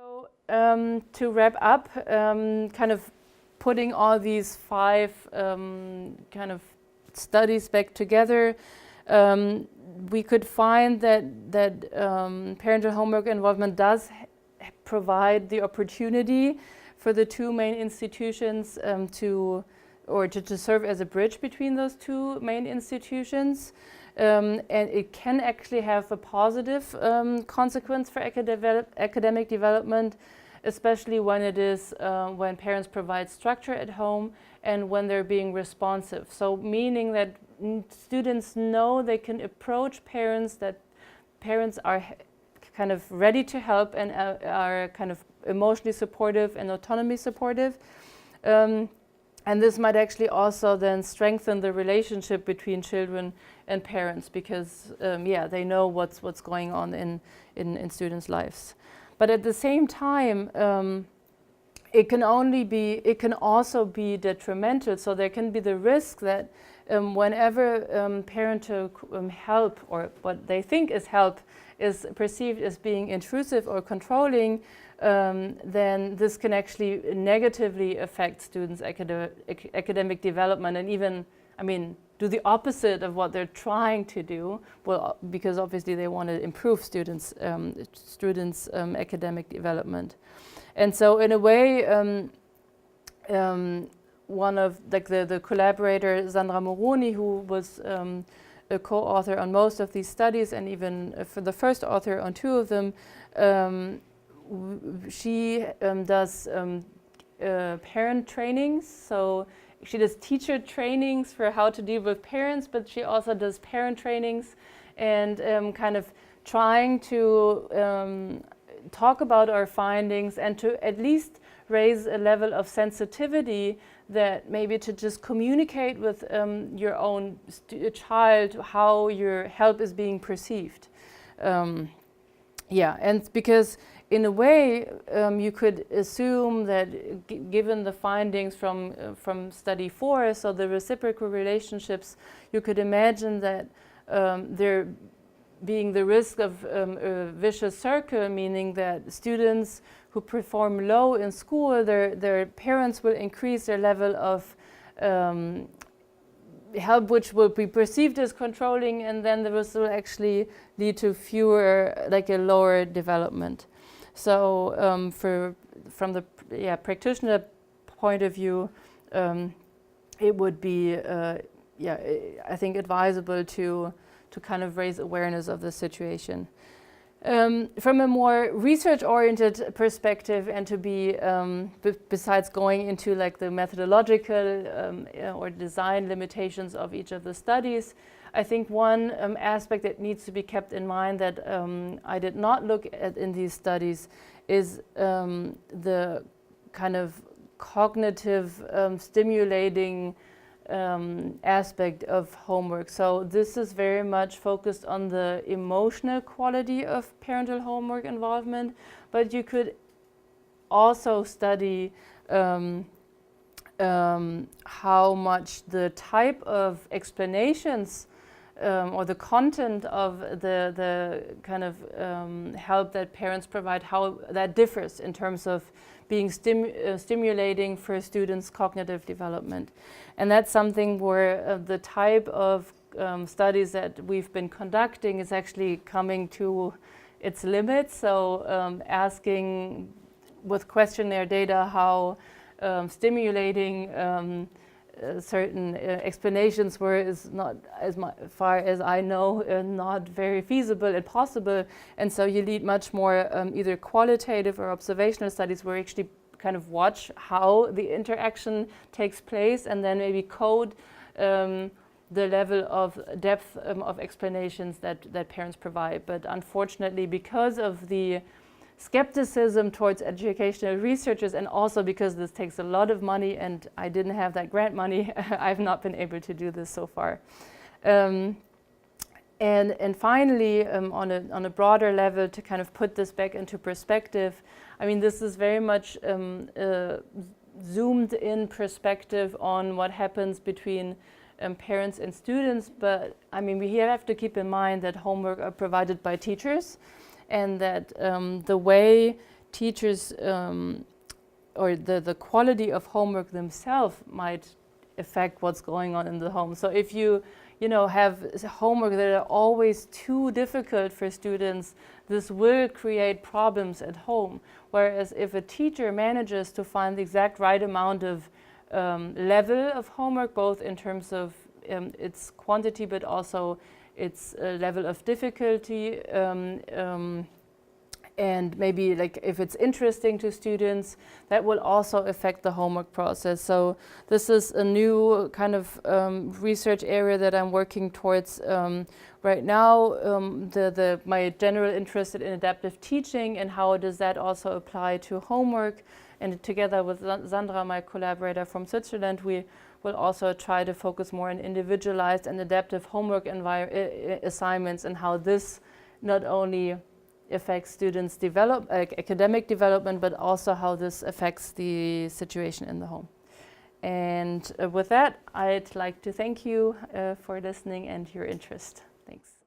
So to wrap up, kind of putting all these 5 kind of studies back together, we could find that parental homework involvement does provide the opportunity for the 2 main institutions to serve as a bridge between those 2 main institutions. And it can actually have a positive consequence for academic development, especially when it is when parents provide structure at home and when they're being responsive. So meaning that students know they can approach parents, that parents are kind of ready to help and are kind of emotionally supportive and autonomy supportive. And this might actually also then strengthen the relationship between children and parents, because yeah, they know what's going on in students' lives. But at the same time, it can also be detrimental. So there can be the risk that whenever parental help, or what they think is help, is perceived as being intrusive or controlling, then this can actually negatively affect students' academic development, and even, I mean, do the opposite of what they're trying to do. Well, because obviously they want to improve students' academic development. And so, in a way, one of the collaborator Sandra Moroni, who was a co-author on most of these studies, and even for the first author on 2 of them, she does parent trainings. So she does teacher trainings for how to deal with parents, but she also does parent trainings, and kind of trying to talk about our findings and to at least raise a level of sensitivity, that maybe to just communicate with your own child how your help is being perceived. Yeah, and because in a way you could assume that given the findings from study 4, so the reciprocal relationships, you could imagine that there being the risk of a vicious circle, meaning that students who perform low in school, their parents will increase their level of help, which will be perceived as controlling, and then this will actually lead to a lower development. So from the practitioner point of view, it would be I think advisable to kind of raise awareness of the situation. From a more research-oriented perspective, and to be, besides going into like the methodological or design limitations of each of the studies, I think one aspect that needs to be kept in mind that I did not look at in these studies is the kind of cognitive stimulating aspect of homework. So this is very much focused on the emotional quality of parental homework involvement, but you could also study how much the type of explanations or the content of the kind of help that parents provide, how that differs in terms of being stimulating for students' cognitive development. And that's something where the type of studies that we've been conducting is actually coming to its limits. So asking with questionnaire data how stimulating certain explanations were is not, as far as I know, not very feasible and possible. And so you need much more either qualitative or observational studies where you actually kind of watch how the interaction takes place, and then maybe code the level of depth of explanations that parents provide. But unfortunately, because of the skepticism towards educational researchers, and also because this takes a lot of money and I didn't have that grant money, I've not been able to do this so far. And finally, on a broader level, to kind of put this back into perspective, I mean, this is very much zoomed in perspective on what happens between parents and students, but I mean, we have to keep in mind that homework are provided by teachers, and that the way teachers or the quality of homework themselves might affect what's going on in the home. So if you have homework that are always too difficult for students, this will create problems at home. Whereas if a teacher manages to find the exact right amount of level of homework, both in terms of its quantity but also its level of difficulty, and maybe like if it's interesting to students, that will also affect the homework process. So this is a new kind of research area that I'm working towards right now. My general interest in adaptive teaching and how does that also apply to homework. And together with Sandra, my collaborator from Switzerland, we will also try to focus more on individualized and adaptive homework assignments and how this not only affects students' academic development, but also how this affects the situation in the home. And with that, I'd like to thank you for listening and your interest. Thanks.